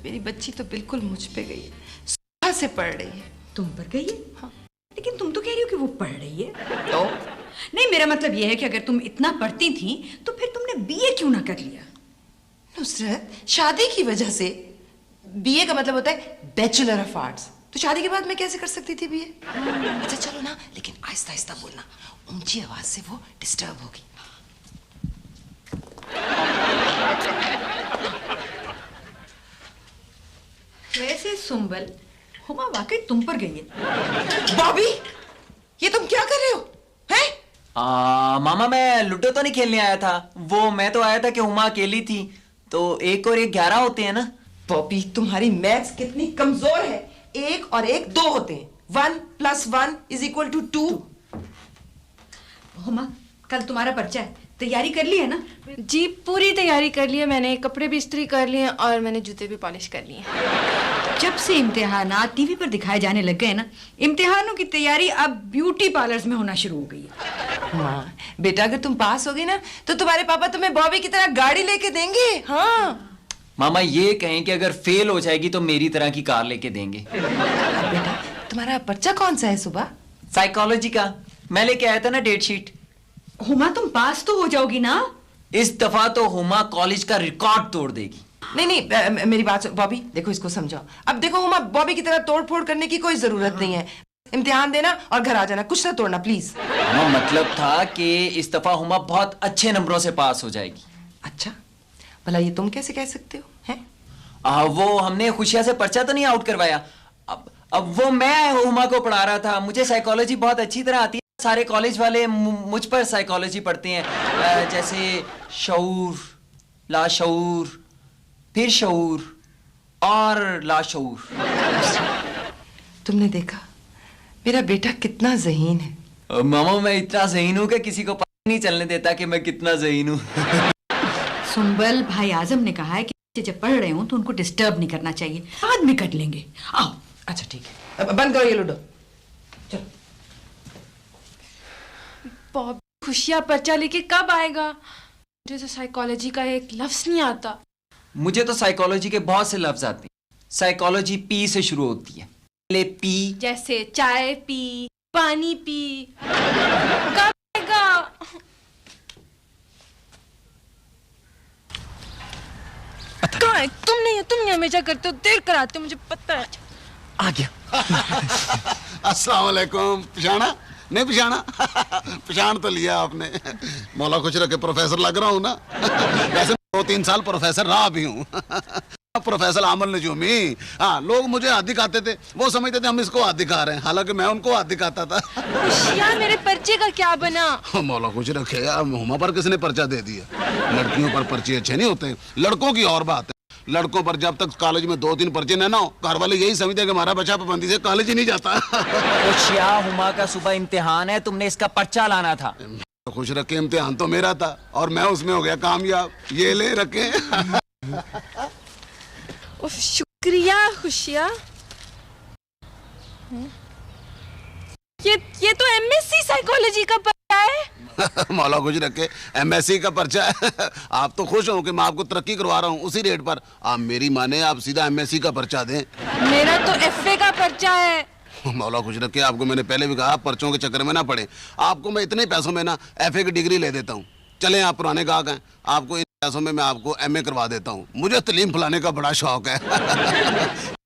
मेरी बच्ची तो बिल्कुल मुझ पे गई है, सुबह से पढ़ रही है। तुम पर गई है? हाँ। लेकिन तुम तो कह रही हो कि वो पढ़ रही है। तो नहीं, मेरा मतलब ये है कि अगर तुम इतना पढ़ती थी तो फिर तुमने बीए क्यों ना कर लिया? नुसरत, शादी की वजह से। बीए का मतलब होता है बैचलर ऑफ आर्ट्स। तो शादी के बाद मैं कैसे कर सकती थी बीए? अच्छा चलो ना, लेकिन आहिस्ता आहिस्ता बोलना, ऊंची आवाज से वो डिस्टर्ब होगी। वैसे सुंबल, हुमा वाकई तुम पर गई है। बॉबी, ये तुम क्या कर रहे हो? हैं? मामा मैं लूडो तो नहीं खेलने आया था, वो मैं तो आया था कि हुमा अकेली थी, तो 1 और 1 11 होते हैं ना। बॉबी, तुम्हारी मैथ्स कितनी कमजोर है। 1 और 1 2 होते हैं। 1 + 1 = 2। हुमा, कल तुम्हारा पर्चा है, तैयारी कर ली है ना? जी पूरी तैयारी कर ली है मैंने, कपड़े भी इस्त्री कर लिए और मैंने जूते भी पॉलिश कर लिए हैं। जब से इम्तिहानात टीवी पर दिखाए जाने लग गए ना, इम्तिहानों की तैयारी अब ब्यूटी पार्लर्स में होना शुरू हो गई है। हाँ बेटा, अगर तुम पास हो गई ना तो तुम्हारे पापा तुम्हें बॉबी की तरह गाड़ी लेके देंगे। हाँ मामा ये कहें कि अगर फेल हो जाएगी तो मेरी तरह की कार लेके देंगे। बेटा, तुम्हारा पर्चा कौन सा है सुबह? साइकोलॉजी का मैं लेके आया था ना, डेट शीट। हुमा, तुम पास तो हो जाओगी ना? इस दफा तो हुमा कॉलेज का रिकॉर्ड तोड़ देगी। नहीं नहीं, मेरी बात बॉबी, देखो इसको समझाओ। अब देखो हुमा, बॉबी की तरह तोड़ फोड़ करने की कोई जरूरत नहीं है। इम्तिहान देना और घर आ जाना, कुछ ना तोड़ना प्लीज। हाँ, मतलब था कि इस दफा हुमा बहुत अच्छे नंबरों से पास हो जाएगी। अच्छा, भला ये तुम कैसे कह सकते हो? हैं? वो हमने खुशिया से पर्चा तो नहीं आउट करवाया। अब वो मैं हुमा को पढ़ा रहा था, मुझे साइकोलॉजी बहुत अच्छी तरह आती है। सारे कॉलेज वाले मुझ पर साइकोलॉजी पढ़ते हैं, जैसे शऊर, लाशऊर, फिर शऊर और लाशऊर। तुमने देखा मेरा बेटा कितना ज़हीन है। मामा मैं इतना ज़हीन हूँ कि किसी को पता नहीं चलने देता कि मैं कितना ज़हीन हूँ। सुंबल, भाई आजम ने कहा है कि बच्चे जब पढ़ रहे हो तो उनको डिस्टर्ब नहीं करना चाहिए, बाद में कर लेंगे। आओ। अच्छा ठीक है, अब बंद करो ये लूडो, चलो। बॉब खुशियाँ पर्चा लेके कब आएगा? मुझे तो साइकोलॉजी का एक लफ्ज नहीं आता। मुझे तो साइकोलॉजी के बहुत से लफ्ज आते हैं। साइकोलॉजी पी से शुरू होती है। पहले पी, जैसे चाय पी, पानी पी। कब आएगा? कहाँ है? तुम नहीं है, तुम हमेशा करते हो, देर कराते हो, मुझे पता है। आ गया। अस्सलाम वालेकुम। पहचाना? नहीं पहचाना? पहचान तो लिया आपने। मौला खुश रखे, प्रोफेसर लग रहा हूँ ना। वैसे 2-3 साल प्रोफेसर रहा भी हूँ। प्रोफेसर आमल नजूमी। हाँ, लोग मुझे हाथ दिखाते थे, वो समझते थे हम इसको हाथ दिखा रहे हैं, हालांकि मैं उनको हाथ दिखाता था। खुशियाँ, मेरे पर्चे का क्या बना? मौला खुश रखे, हुमा पर किसने पर्चा दे दिया? लड़कियों पर पर्चे अच्छे नहीं होते, लड़कों की और बात है। लड़कों पर जब तक कॉलेज में 2-3 पर्चे न हो, घर वाले यही समझते हैं कि हमारा बच्चा पाबंदी से कॉलेज ही नहीं जाता। खुशिया, हुमा का सुबह इम्तिहान है, तुमने इसका पर्चा लाना था। खुश रखे, इम्तिहान तो मेरा था और मैं उसमें हो गया कामयाब। ये ले रखे। शुक्रिया खुशिया। ये तो एमएससी साइकोलॉजी का पर्चा है। मौला खुश रखे, एमएससी का पर्चा है। आप तो खुश हो कि मैं आपको तरक्की करवा रहा हूँ उसी रेट पर। आप मेरी माने, आप सीधा एमएससी का पर्चा दें। मेरा तो एफए का पर्चा है। मौला खुश रखे, आपको मैंने पहले भी कहा पर्चों के चक्कर में ना पड़े। आपको मैं इतने पैसों में ना एफए की डिग्री ले देता हूँ। चलें, आप पुराने गाहक हैं, आपको इन पैसों में मैं आपको एमए करवा देता हूँ। मुझे तलीम फुलाने का बड़ा शौक है।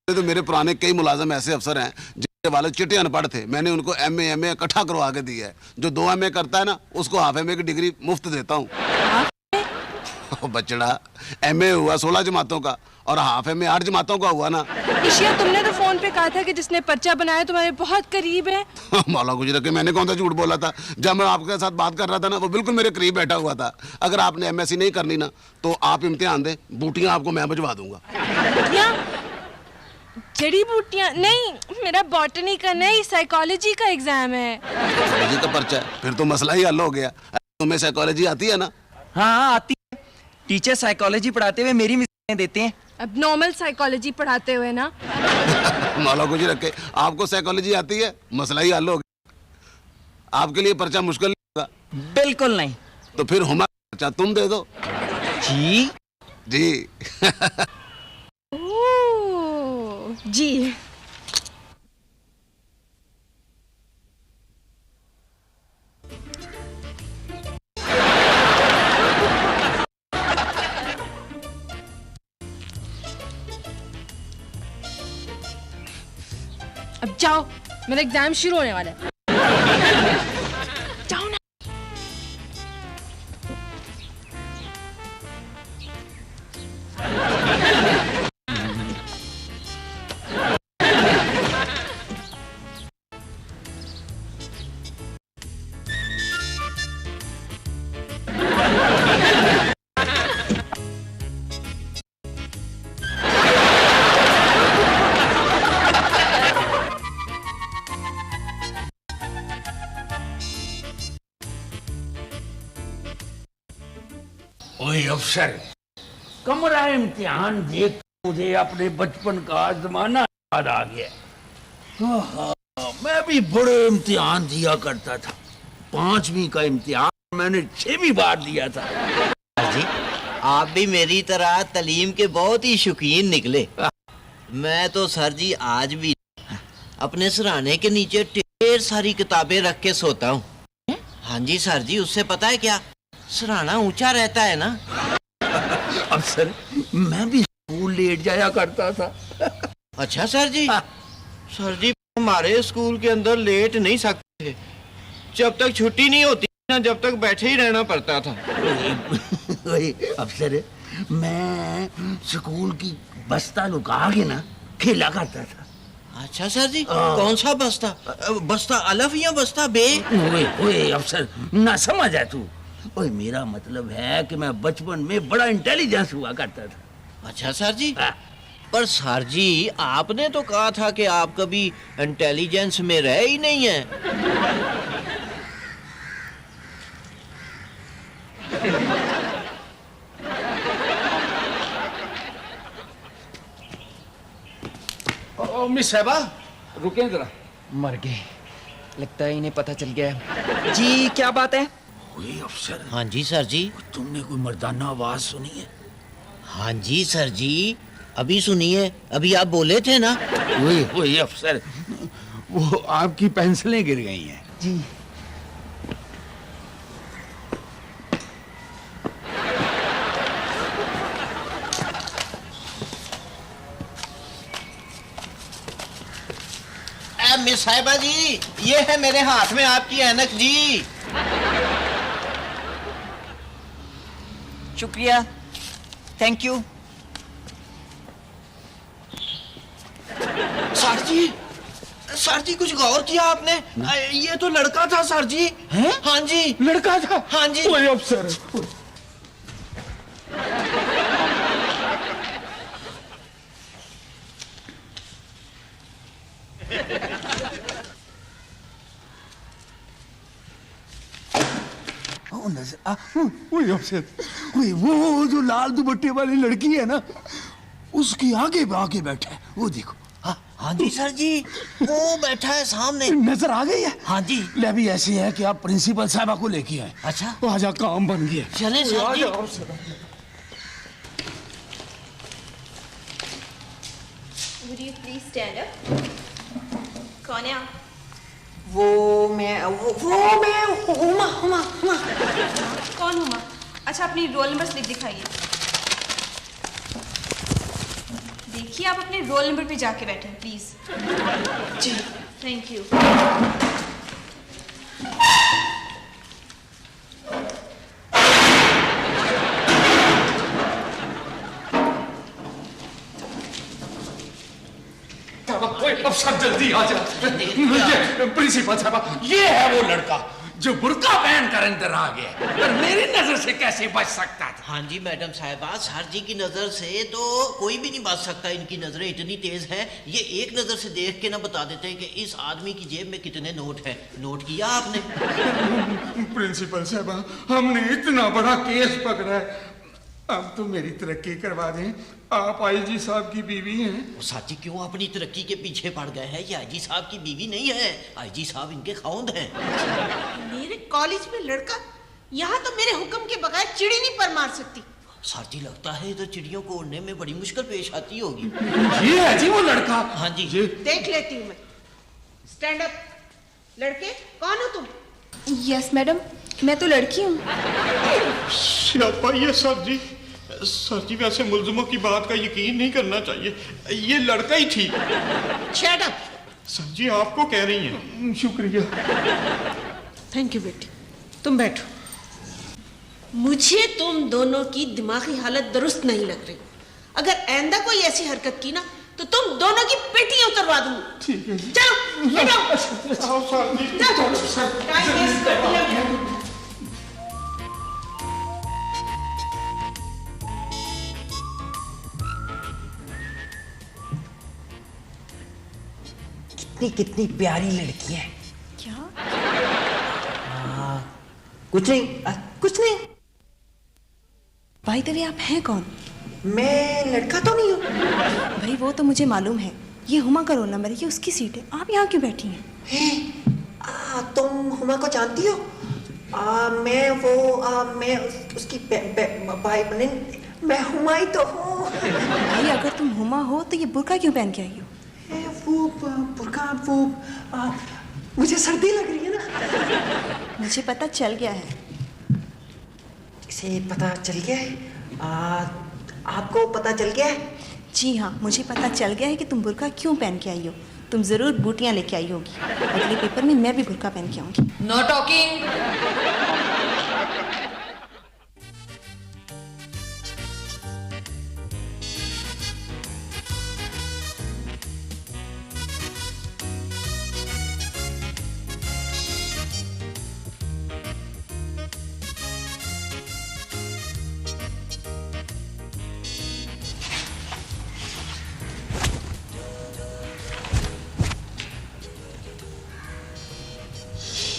तो मेरे पुराने कई मुलाजिम ऐसे अफसर हैं जिनके वाले चिट्टे अनपढ़ थे, मैंने उनको एमए इकट्ठा करवा के दिया है। जो 2 एमए करता है ना, उसको हाफ एमए की डिग्री मुफ्त देता हूँ। बचड़ा, एमए हुआ 16 जमातों का और हाफ एमए 8 जमातों का हुआ ना। खुशिया, तुमने तो फोन पे कहा था कि जिसने पर्चा बनाया तुम्हारे बहुत करीब है। मौला कुछ रखे, मैंने कौन सा झूठ बोला था? जब मैं आपके साथ बात कर रहा था ना, वो बिल्कुल मेरे करीब बैठा हुआ था। अगर आपने एमएससी नहीं करनी ना, तो आप इम्तिहान दें, बूटियां आपको मैं भिजवा दूंगा। जड़ी बूटियां नहीं, मेरा बॉटनी का नहीं, साइकोलॉजी का एग्जाम है। साइकोलॉजी का पर्चा है, फिर तो मसला ही हल हो गया। तुम्हें साइकोलॉजी आती है ना? हाँ आती है। टीचर साइकोलॉजी पढ़ाते हुए मेरी मिसालें देते हैं। अब नॉर्मल साइकोलॉजी पढ़ाते हुए ना। मौला कुछ रखे, आपको साइकोलॉजी आती है, मसला ही हल हो गया। आपके लिए पर्चा मुश्किल नहीं होगा। बिल्कुल नहीं। तो फिर हमारा पर्चा तुम दे दो। जी जी। जी। अब जाओ, मेरा एग्जाम शुरू होने वाला है। जाओ ना। ओए अफसर, कमरा इम्तिहान देख मुझे अपने बचपन का जमाना याद आ गया। मैं भी बड़े इम्तिहान दिया करता था। 5वीं का इम्तिहान मैंने 6वीं बार दिया था। जी, आप भी मेरी तरह तालीम के बहुत ही शौकीन निकले। मैं तो सर जी आज भी अपने सिरहाने के नीचे ढेर सारी किताबें रख के सोता हूँ। हाँ जी सर जी, उससे पता है क्या, सिरहाना ऊंचा रहता है ना। अफसर, मैं भी स्कूल लेट जाया करता था। अच्छा सर जी। सर जी, हमारे स्कूल के अंदर लेट नहीं सकते थे। जब तक छुट्टी नहीं होती ना, जब तक बैठे ही रहना पड़ता था। ओए अफसर, मैं स्कूल की बस्ता लुका के ना खेला करता था। अच्छा सर जी, कौन सा बस्ता? बस्ता अलफ या बस्ता बे? ओए अफसर, ना समझ है तू। ओए मेरा मतलब है कि मैं बचपन में बड़ा इंटेलिजेंस हुआ करता था। अच्छा सर जी। पर सर जी, आपने तो कहा था कि आप कभी इंटेलिजेंस में रहे ही नहीं है। मिस साहबा, रुके जरा। मर गए, लगता है इन्हें पता चल गया। जी क्या बात है? ओए अफसर। हाँ जी सर जी। तुमने कोई मर्दाना आवाज सुनी है? हाँ जी सर जी, अभी सुनिए, अभी आप बोले थे ना। ओए अफसर, वो आपकी पेंसिलें गिर गई हैं। जी। मिस साहिबा जी, ये है मेरे हाथ में आपकी ऐनक जी। शुक्रिया, thank you. Sir ji, sir ji कुछ गौर किया आपने? ये तो लड़का था सर जी। हैं? हाँ जी, लड़का था। हाँ जी। ओए अफसर, वो जो लाल दुपट्टे वाली लड़की है ना, उसकी आगे आके बैठा है, वो देखो। हाँ जी सर जी, वो बैठा है सामने। नजर आ गई है? हाँ जी। ले भी ऐसी है कि आप प्रिंसिपल साहबा को लेके आए। अच्छा। आजा, काम बन गया। चले sir ji. Would you please stand up? कौन है आप? वो मैं हुमा। कौन हुमा? अच्छा, अपनी रोल नंबर स्लिप दिखाइए। देखिए, आप अपने रोल नंबर पे जाके बैठे प्लीज। Ji, thank you. अब सब जल्दी आ जा। प्रिंसिपल साहब, ये है वो लड़का जो बुर्का पहन कर अंदर आ गया, पर मेरी नजर से कैसे बच सकता था? हाँ जी मैडम साहिबा, सर जी की नजर से तो कोई भी नहीं बच सकता। इनकी नजरें इतनी तेज हैं, ये एक नजर से देख के ना बता देते हैं कि इस आदमी की जेब में कितने नोट हैं। नोट किया आपने? प्रिंसिपल साहब, हमने इतना बड़ा केस पकड़ा है, अब तो मेरी तरक्की करवा दें। आप आईजी साहब की बीवी हैं। साथी क्यों अपनी तरक्की के पीछे पड़ गए हैं? ये आईजी साहब की बीवी नहीं है, आईजी साहब इनके खाउंद हैं। मेरे कॉलेज में लड़का, यहाँ तो मेरे हुक्म के बगैर चिड़ी नहीं पर मार सकती। सर जी लगता है तो चिड़ियों को उड़ने में बड़ी मुश्किल पेश आती होगी। ये है जी वो लड़का। हाँ जी। देख लेती हूँ मैं। Stand up. लड़के कौन हो तुम? यस मैडम, मैं तो लड़की हूँ। स्यापा ये सर जी वैसे मुलजमों की बात का यकीन नहीं करना चाहिए, ये लड़का ही ठीक। Shut up. सर जी आपको कह रही हैं। शुक्रिया। थैंक यू बेटी, तुम बैठो। मुझे तुम दोनों की दिमागी हालत दुरुस्त नहीं लग रही। अगर आइंदा कोई ऐसी हरकत की ना तो तुम दोनों की पेटियां उतरवा दूंगी। ठीक है। चलो ले जाओ। आओ सर जी। टाइम वेस्ट कर दिया। कितनी प्यारी लड़की है। क्या? कुछ नहीं, कुछ नहीं। भाई तभी आप हैं कौन? मैं लड़का तो नहीं हूँ। भाई वो तो मुझे मालूम है, ये हुमा का रोल नंबर है, ये उसकी सीट है। आप यहाँ क्यों बैठी हैं? तुम हुमा को जानती हो? मैं उसकी भाई बहन, मैं हुमा ही तो हूँ। भाई अगर तुम हुमा हो तो ये बुर्का क्यों पहन के आई हो? वो बुर्का मुझे सर्दी लग रही है ना। मुझे पता चल गया है। इसे पता चल गया है? आपको पता चल गया है? जी हाँ, मुझे पता चल गया है कि तुम बुर्का क्यों पहन के आई हो। तुम जरूर बूटियां लेके आई होगी। अगले पेपर में मैं भी बुर्का पहन के आऊंगी। Know talking.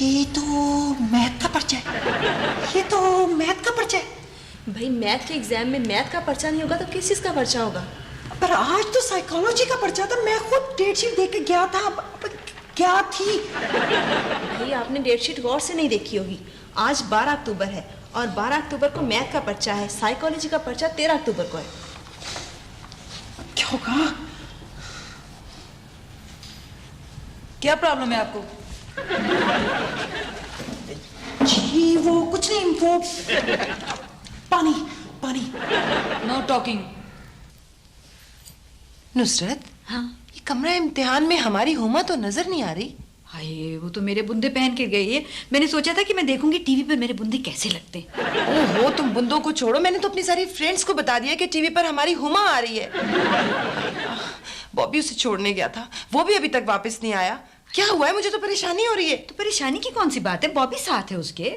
ये तो मैथ का पर्चा है। भाई मैथ के एग्जाम में मैथ का पर्चा नहीं होगा तो किस चीज का पर्चा होगा? पर आज तो साइकोलॉजी का पर्चा था। मैं खुद डेट शीट देख के गया था। क्या थी? भाई आपने डेट शीट गौर से नहीं देखी होगी। आज 12 अक्टूबर है और 12 अक्टूबर को मैथ का पर्चा है। साइकोलॉजी का पर्चा 13 अक्टूबर को है। क्या होगा? क्या प्रॉब्लम है आपको? जी वो कुछ नहीं, वो पानी। Know talking. नुसरत, हाँ ये कमरा इम्तिहान में हमारी हुमा तो नजर नहीं आ रही। हाय, वो तो मेरे बुंदे पहन के गई है। मैंने सोचा था कि मैं देखूंगी टीवी पर मेरे बुंदे कैसे लगते हैं। ओहो, तुम बुंदों को छोड़ो, मैंने तो अपनी सारी फ्रेंड्स को बता दिया कि टीवी पर हमारी हुमा आ रही है। बॉबी उसे छोड़ने गया था, वो भी अभी तक वापस नहीं आया। क्या हुआ है? मुझे तो परेशानी हो रही है। तो परेशानी की कौन सी बात है? बॉबी साथ है उसके।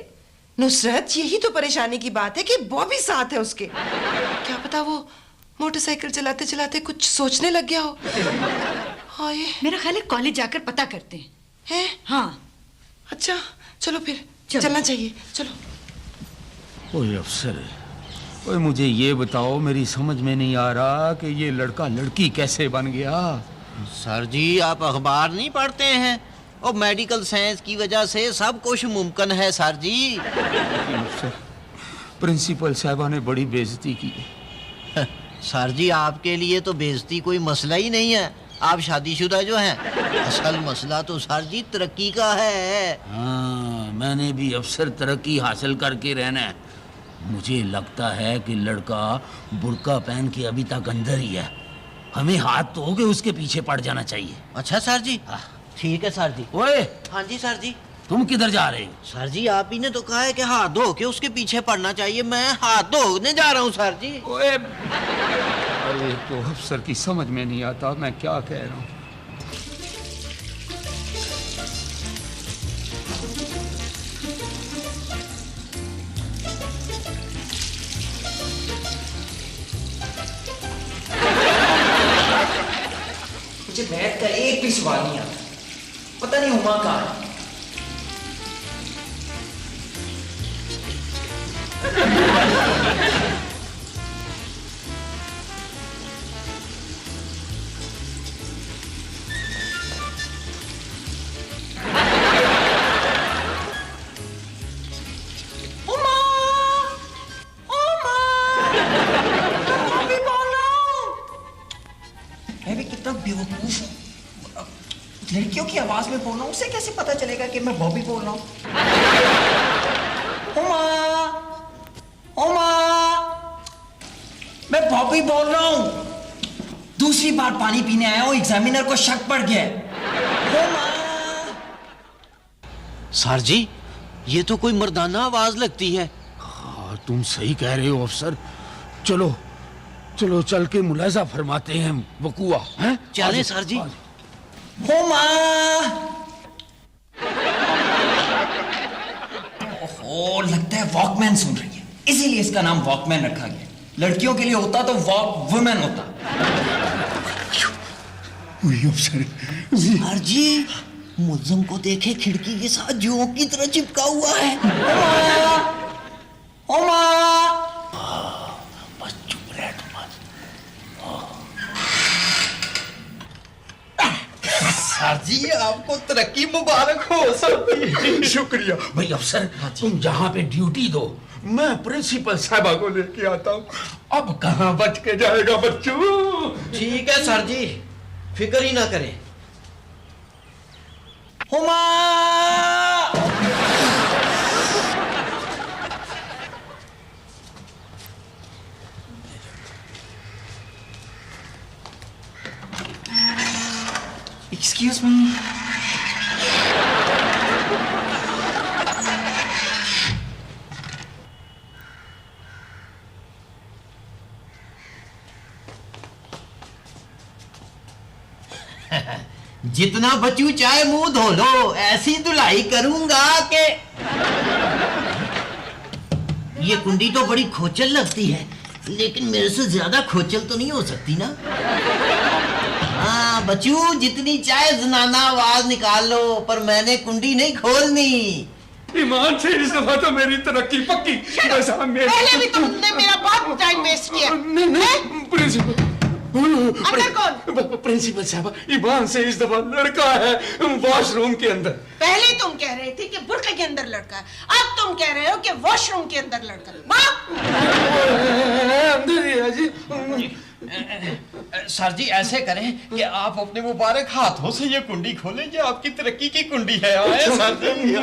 नुसरत, यही तो परेशानी की बात है कि बॉबी साथ है उसके। क्या पता वो मोटरसाइकिल चलाते चलाते कुछ सोचने लग गया हो। हाँ, ये मेरा ख्याल है कॉलेज जाकर पता करते हैं। है? हाँ अच्छा चलो फिर, चलो। चलना चाहिए, चलो। ओए अफसर, ओए मुझे ये बताओ, मेरी समझ में नहीं आ रहा कि ये लड़का लड़की कैसे बन गया। सर जी आप अखबार नहीं पढ़ते हैं? और मेडिकल साइंस की वजह से सब कुछ मुमकिन है सर जी। अफसर, प्रिंसिपल साहबा ने बड़ी बेइज्जती की। सर जी आपके लिए तो बेइज्जती कोई मसला ही नहीं है। आप शादीशुदा जो हैं। असल मसला तो सर जी तरक्की का है। हाँ, मैंने भी अफसर तरक्की हासिल करके रहना है। मुझे लगता है कि लड़का बुर्का पहन के अभी तक अंदर ही है। हमें हाथ धो के उसके पीछे पड़ जाना चाहिए। अच्छा सर जी, ठीक है सर जी। ओए, हाँ जी सर जी। तुम किधर जा रहे हो? सर जी आप ही ने तो कहा है कि हाथ धो के उसके पीछे पड़ना चाहिए। मैं हाथ धोने जा रहा हूँ सर जी। ओए, अरे तो अफसर की समझ में नहीं आता मैं क्या कह रहा हूँ। मुझे मैथ का एक भी सवाल नहीं आता। पता नहीं हुमा कहाँ है। आवाज में बोल रहा हूँ, उसे कैसे पता चलेगा कि मैं बॉबी बोल रहा हूँ? हुमा, हुमा, मैं बॉबी बोल रहा हूँ। दूसरी बार पानी पीने आया हूँ, एग्जामिनर को शक पड़ गया है। हुमा। सर जी, ये तो कोई मर्दाना आवाज लगती है। हाँ, तुम सही कह रहे हो अफसर। चलो चलो चल के मुलाजा फरमाते हैं वकुआ, हैं? चले सर जी। हुमा। ओहो, लगता है वॉकमैन सुन रही है, इसीलिए इसका नाम वॉकमैन रखा गया। लड़कियों के लिए होता तो वॉक वुमेन होता। अफसर सर जी, मुल्जिम को देखे खिड़की के साथ जुओं की तरह चिपका हुआ है। हुमा। बस चुप रह तुम। सर जी, आपको तरक्की मुबारक हो। सर शुक्रिया भाई अफसर, तुम जहाँ पे ड्यूटी दो, मैं प्रिंसिपल साहबा को लेके आता हूँ। अब कहाँ बच के जाएगा बच्चों। ठीक है सर जी, फिक्र ही ना करें। हुमा। Excuse me. जितना बचू चाहे मुंह धो लो, ऐसी धुलाई करूंगा कि ये कुंडी तो बड़ी खोचल लगती है, लेकिन मेरे से ज्यादा खोचल तो नहीं हो सकती ना। हाँ बच्चू, जितनी चाहे जनाना आवाज निकाल लो, पर मैंने कुंडी नहीं खोलनी। ईमान से इस दफा तो मेरी तरक्की पक्की। पहले भी तुमने मेरा बहुत टाइम वेस्ट किया। नहीं, प्रिंसिपल। अंदर कौन? प्रिंसिपल साहब, ईमान से इस दफा लड़का है वॉशरूम के अंदर। पहले तुम कह रहे थे कि बुर्के के अंदर लड़का है, अब तुम कह रहे हो कि वॉशरूम के अंदर लड़का है। अंदर ही है जी। सर जी, ऐसे करें कि आप अपने मुबारक हाथों से ये कुंडी खोलें, ये आपकी तरक्की की कुंडी है। आए सर जी।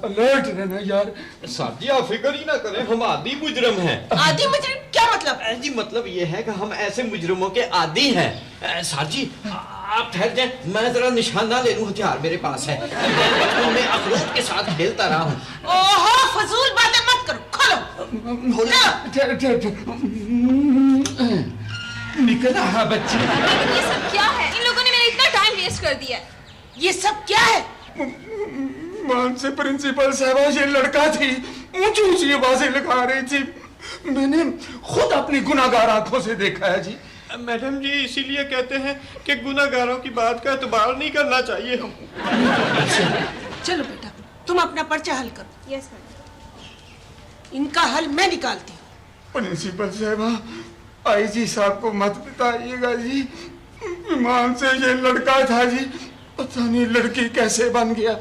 अलर्ट रहना यार। सर जी, आप फिक्र ही ना करें, हम आदी मुजरम हैं। आदि मुजरिम क्या मतलब? जी मतलब ये है कि हम ऐसे मुजरिमों के आदी हैं। सर जी, आप ठहर जाएं, मैं जरा निशाना ले लूं, हथियार मेरे पास है। बचपन में अखरोट के साथ खेलता रहा हूँ। ओहो, फजूल बातें मत करो, खोलो। निकला है बच्ची। ये सब क्या है? इन लोगों ने मेरा इतना टाइम वेस्ट कर दिया। ये सब क्या है? मान से प्रिंसिपल साहबा, ये लड़का थी, ऊंची ऊंची आवाजें लगा रही थी। मैंने खुद अपनी गुनाहगार आंखों से देखा है जी। मैडम जी, इसीलिए कहते हैं कि गुनाहगारों की बात का एतबार नहीं करना चाहिए। चलो बेटा, तुम अपना पर्चा हल करो। Yes madam. इनका हल मैं निकालती हूँ। प्रिंसिपल साहबा, आईजी साहब को मत बताइएगा जी। ईमान से ये लड़का था जी, पता नहीं लड़की कैसे बन गया।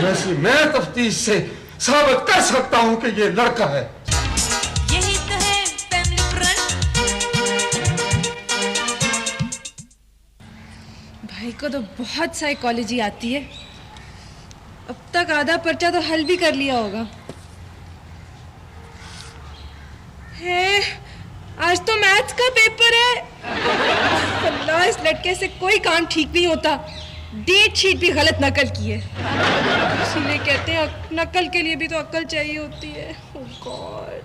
वैसे मैं तफ्तीश से साबित कर सकता हूँ कि ये लड़का है। यही तो है फैमिली फ्रंट। भाई को तो बहुत साइकोलॉजी आती है। अब तक आधा पर्चा तो हल भी कर लिया होगा। है, आज तो मैथ्स का पेपर है। अल्लाह, इस लड़के से कोई काम ठीक नहीं होता। डेट शीट भी गलत नकल की है। इसीलिए कहते हैं नकल के लिए भी तो अक्ल चाहिए होती है। ओह गॉड।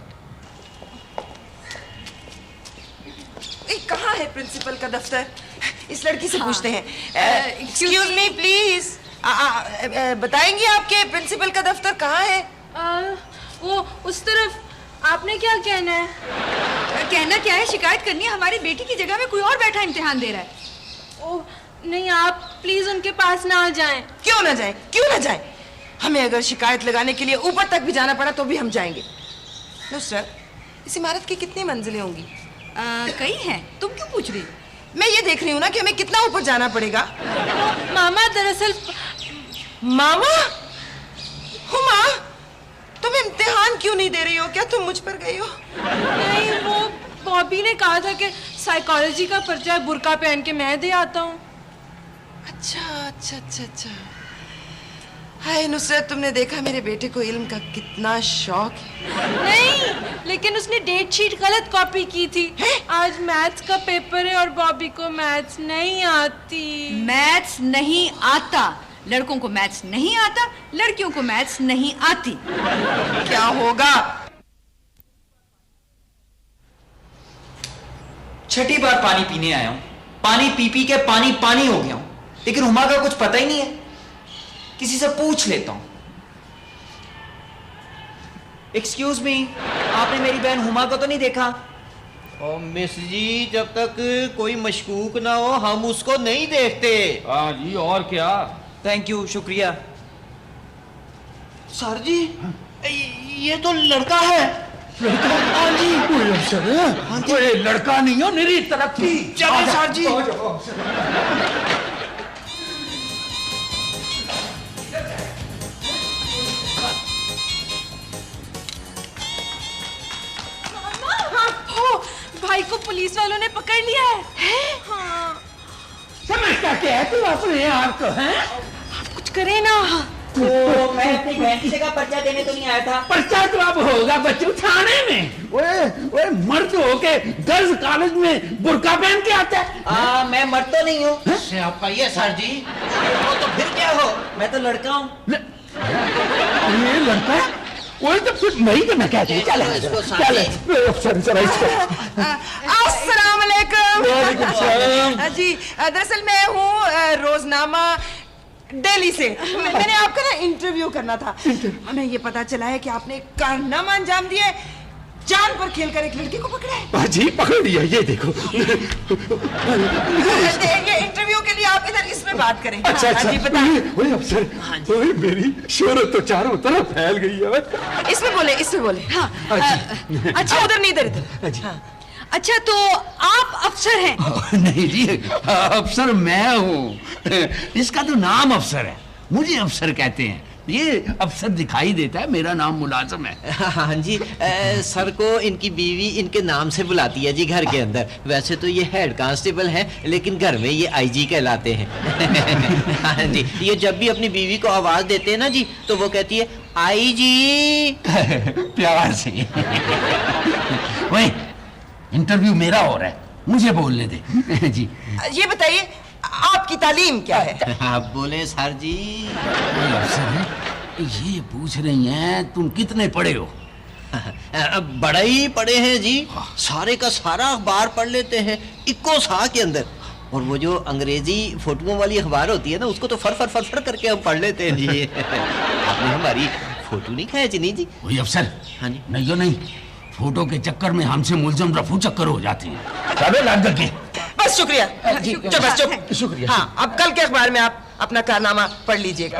कहाँ है प्रिंसिपल का दफ्तर? इस लड़की से पूछते हैं। एक्सक्यूज मी प्लीज, बताएंगी आपके प्रिंसिपल का दफ्तर कहाँ है? वो उस तरफ। आपने क्या कहना है? कहना क्या है, शिकायत करनी है। हमारी बेटी की जगह में कोई और बैठा इम्तिहान दे रहा है। ओह नहीं, आप प्लीज उनके पास ना जाएं। क्यों ना जाए, क्यों ना जाए? हमें अगर शिकायत लगाने के लिए ऊपर तक भी जाना पड़ा तो भी हम जाएंगे। नुसरत, इस इमारत की कितनी मंजिलें होंगी? कई हैं। तुम क्यों पूछ रही? मैं ये देख रही हूँ ना कि हमें कितना ऊपर जाना पड़ेगा। मामा दरअसल। मामा? हुमा, तुम इम्तिहान क्यों नहीं दे रही हो? क्या तुम मुझ पर गई हो? नहीं, वो बॉबी ने कहा था कि साइकोलॉजी का पर्चा बुर्का पहन के मैं दे आता हूँ। अच्छा अच्छा अच्छा अच्छा। हाय नुसरत, तुमने देखा मेरे बेटे को इल्म का कितना शौक है। नहीं, लेकिन उसने डेट शीट गलत कॉपी की थी। आज मैथ्स का पेपर है और बॉबी को मैथ्स नहीं आती। मैथ्स नहीं आता, लड़कों को मैथ्स नहीं आता, लड़कियों को मैथ्स नहीं आती। क्या होगा? छठी बार पानी पीने आया हूं, पानी पी पी के पानी पानी हो गया हूं, लेकिन हुमा का कुछ पता ही नहीं है। किसी से पूछ लेता हूं। एक्सक्यूज मी, आपने मेरी बहन हुमा को तो नहीं देखा? और मिस जी, जब तक कोई मशकूक ना हो हम उसको नहीं देखते। हाँ जी, और क्या? थैंक यू, शुक्रिया। सर जी, ये तो लड़का है। हाँ जी, कोई अफसर है? कोई लड़का नहीं हो, निरी तरक्की। चले सर जी। भाई को पुलिस वालों ने पकड़ लिया है? हाँ। समझता क्या है तू अपने आप को? हैं? आप कुछ करे ना। तो मैं अपनी बहन की जगह पर्चा देने तो नहीं आया था। पर्चा तो अब होगा बच्चों थाने में। ओए मर्द होके गर्ल्स कॉलेज में बुर्का पहन के आता है। मैं मर्द तो नहीं हूँ। ये सर जी, तो फिर क्या हो? मैं तो लड़का हूँ। ये लड़का है? वही तो फिर मैं कहते हैं। चल अफसर जरा इसको। अस्सलाम वालेकुम। वालेकुम सलाम। जी, दरअसल मैं हूँ रोजनामा दिल्ली से। मैंने आपका ना इंटरव्यू करना था। हमें ये पता चला है कि आपने एक कारनामा अंजाम दिया है, जान पर खेलकर एक लड़की को पकड़ा है। जी पकड़ लिया, ये देखो। ये इंटरव्यू के लिए आप इधर इसमें बात करें। अच्छा अच्छा। जी बताइए। वही अफसर, वही मेरी शोहरत तो चारों तरफ फैल गई है। इसमें बोले, इसमें बोले। हाँ, अच्छा, उधर नहीं, इधर। हाँ। अच्छा, तो आप अफसर हैं? नहीं जी, अफसर मैं हूँ। इसका तो नाम अफसर है, मुझे अफसर कहते हैं। ये अफसर दिखाई देता है, मेरा नाम मुलाजिम है। हाँ जी, सर को इनकी बीवी इनके नाम से बुलाती है जी घर के अंदर। वैसे तो ये हेड कांस्टेबल हैं, लेकिन घर में ये आईजी कहलाते हैं। हाँ जी, ये जब भी अपनी बीवी को आवाज देते हैं ना जी, तो वो कहती है आईजी। प्यार से। वही इंटरव्यू मेरा हो रहा है, मुझे बोलने दे। जी ये बताइए, आपकी तालीम क्या है? आप बोले सर जी। अफसर है, ये पूछ रही हैं तुम कितने पढ़े हो? बड़ा ही पढ़े हैं जी, सारे का सारा अखबार पढ़ लेते हैं इक्को सा के अंदर। और वो जो अंग्रेजी फोटोओं वाली अखबार होती है ना, उसको तो फर करके हम पढ़ लेते हैं जी। आपने हमारी फोटो नहीं खींचनी जी? वही अफसर। हाँ जी। नहीं, फोटो के चक्कर में हमसे मुलजम रफू चक्कर हो जाती है। चलो लाग के। बस शुक्रिया जी, चुप। शुक्रिया। हाँ, अब कल के अखबार में आप अपना कारनामा पढ़ लीजिएगा।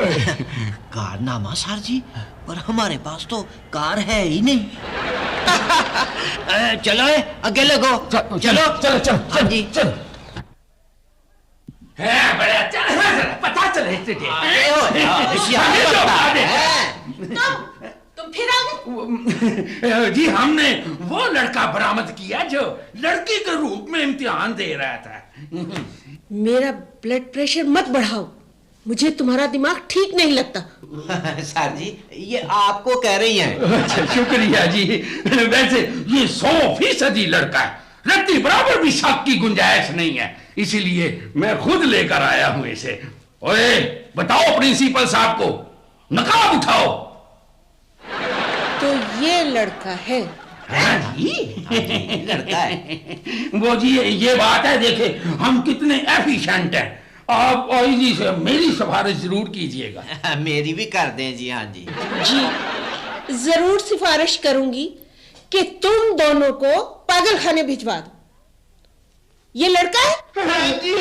कारनामा सर जी? पर हमारे पास तो कार है ही नहीं। चलो आगे लगो। चलो। हाँ जी चलो। है बड़ा अच्छा, पता चले तुझे। तुम फिर आ गए? जी हमने वो लड़का बरामद किया जो लड़की के रूप में इम्तिहान दे रहा था। मेरा ब्लड प्रेशर मत बढ़ाओ, मुझे तुम्हारा दिमाग ठीक नहीं लगता। सर जी, ये आपको कह रही हैं। अच्छा, शुक्रिया जी। वैसे ये 100% लड़का है, रत्ती बराबर भी शक की गुंजाइश नहीं है, इसीलिए मैं खुद लेकर आया हूं इसे। ओए बताओ प्रिंसिपल साहब को, नकाब उठाओ। तो ये लड़का है? हाँ जी, लड़का है। वो जी ये बात है, देखे हम कितने एफिशिएंट हैं। आप आईजी से मेरी सिफारिश जरूर कीजिएगा। मेरी भी कर दें जी। हाँ जी जी जरूर सिफारिश करूंगी कि तुम दोनों को पागल खाने भिजवा दो। ये लड़का है? हाँ जी।